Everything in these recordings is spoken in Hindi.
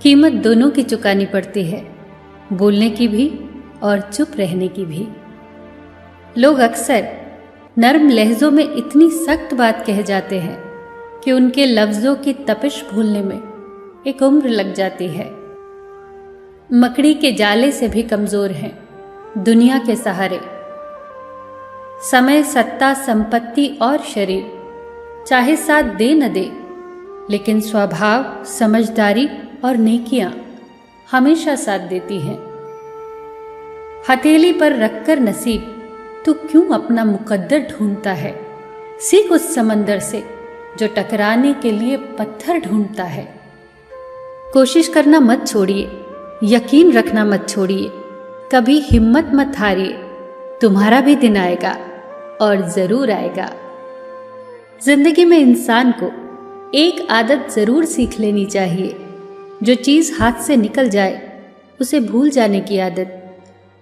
कीमत दोनों की चुकानी पड़ती है, बोलने की भी और चुप रहने की भी। लोग अक्सर नर्म लहजों में इतनी सख्त बात कह जाते हैं कि उनके लफ्जों की तपिश भूलने में एक उम्र लग जाती है। मकड़ी के जाले से भी कमजोर हैं दुनिया के सहारे। समय, सत्ता, संपत्ति और शरीर चाहे साथ दे न दे, लेकिन स्वभाव, समझदारी और नेकियां हमेशा साथ देती हैं। हथेली पर रखकर नसीब तू क्यों अपना मुकद्दर ढूंढता है? सीख उस समंदर से जो टकराने के लिए पत्थर ढूंढता है। कोशिश करना मत छोड़िए, यकीन रखना मत छोड़िए, कभी हिम्मत मत हारिए। तुम्हारा भी दिन आएगा और जरूर आएगा। जिंदगी में इंसान को एक आदत जरूर सीख लेनी चाहिए। जो चीज हाथ से निकल जाए उसे भूल जाने की आदत।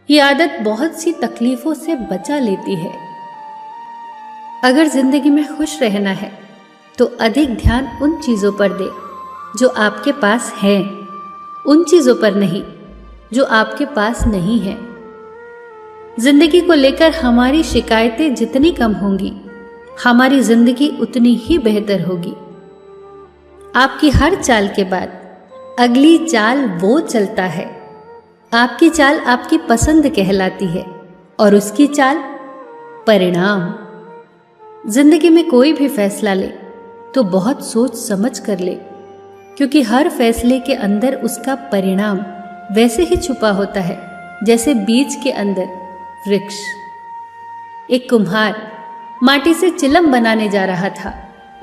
ये आदत बहुत सी तकलीफों से बचा लेती है। अगर जिंदगी में खुश रहना है तो अधिक ध्यान उन चीजों पर दे जो आपके पास हैं, उन चीजों पर नहीं जो आपके पास नहीं है। जिंदगी को लेकर हमारी शिकायतें जितनी कम होंगी, हमारी जिंदगी उतनी ही बेहतर होगी। आपकी हर चाल के बाद अगली चाल वो चलता है। आपकी चाल आपकी पसंद कहलाती है और उसकी चाल परिणाम। जिंदगी में कोई भी फैसला ले तो बहुत सोच समझ कर ले, क्योंकि हर फैसले के अंदर उसका परिणाम वैसे ही छुपा होता है जैसे बीज के अंदर वृक्ष। एक कुम्हार माटी से चिलम बनाने जा रहा था।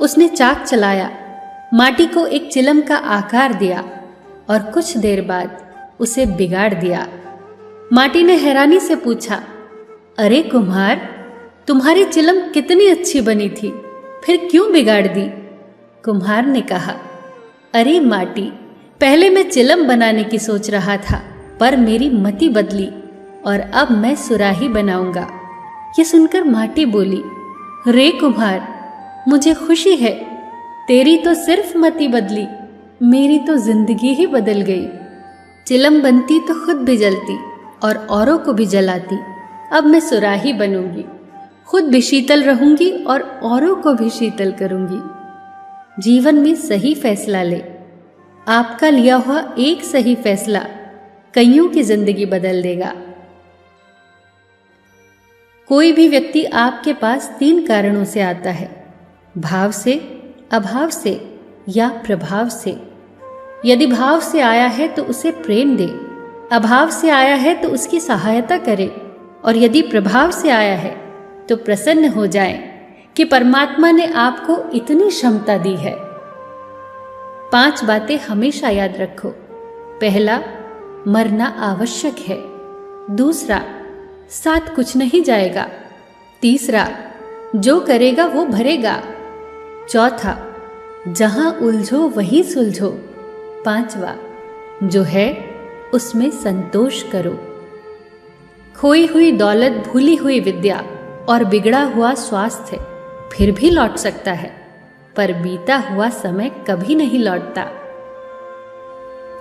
उसने चाक चलाया, माटी को एक चिलम का आकार दिया और कुछ देर बाद उसे बिगाड़ दिया। माटी ने हैरानी से पूछा, अरे कुम्हार, तुम्हारी चिलम कितनी अच्छी बनी थी, फिर क्यों बिगाड़ दी? कुम्हार ने कहा, अरे माटी, पहले मैं चिलम बनाने की सोच रहा था, पर मेरी मति बदली और अब मैं सुराही बनाऊंगा। ये सुनकर माटी बोली, रे कुम्हार, मुझे खुशी है, तेरी तो सिर्फ मति बदली, मेरी तो जिंदगी ही बदल गई। चिलम बनती तो खुद भी जलती और औरों को भी जलाती। अब मैं सुराही बनूंगी, खुद भी शीतल रहूंगी और औरों को भी शीतल करूंगी। जीवन में सही फैसला ले। आपका लिया हुआ एक सही फैसला कईयों की जिंदगी बदल देगा। कोई भी व्यक्ति आपके पास 3 कारणों से आता है, भाव से, अभाव से या प्रभाव से। यदि भाव से आया है तो उसे प्रेम दे, अभाव से आया है तो उसकी सहायता करे, और यदि प्रभाव से आया है तो प्रसन्न हो जाए कि परमात्मा ने आपको इतनी क्षमता दी है। 5 बातें हमेशा याद रखो। पहला, मरना आवश्यक है। दूसरा, साथ कुछ नहीं जाएगा। तीसरा, जो करेगा वो भरेगा। चौथा, जहां उलझो वहीं सुलझो। 5वां, जो है उसमें संतोष करो। खोई हुई दौलत, भूली हुई विद्या और बिगड़ा हुआ स्वास्थ्य फिर भी लौट सकता है, पर बीता हुआ समय कभी नहीं लौटता।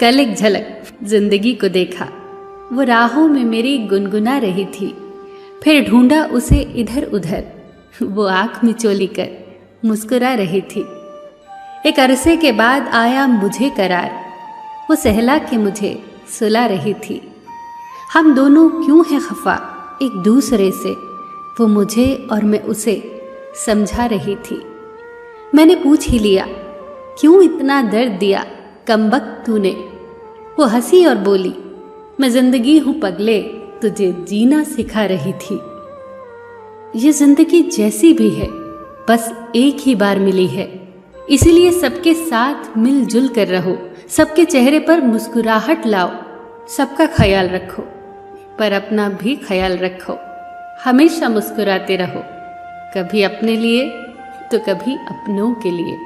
कल एक झलक जिंदगी को देखा, वो राहों में मेरी गुनगुना रही थी, फिर ढूंढा उसे इधर उधर, वो आंख मिचोली कर मुस्कुरा रही थी। एक अरसे के बाद आया मुझे करार, वो सहला के मुझे सुला रही थी। हम दोनों क्यों हैं खफा एक दूसरे से, वो मुझे और मैं उसे समझा रही थी। मैंने पूछ ही लिया, क्यों इतना दर्द दिया कमबख्त तूने? वो हंसी और बोली, मैं जिंदगी हूं पगले, तुझे जीना सिखा रही थी। ये जिंदगी जैसी भी है बस एक ही बार मिली है, इसीलिए सबके साथ मिलजुल कर रहो, सबके चेहरे पर मुस्कुराहट लाओ, सबका ख्याल रखो, पर अपना भी ख्याल रखो। हमेशा मुस्कुराते रहो, कभी अपने लिए तो कभी अपनों के लिए।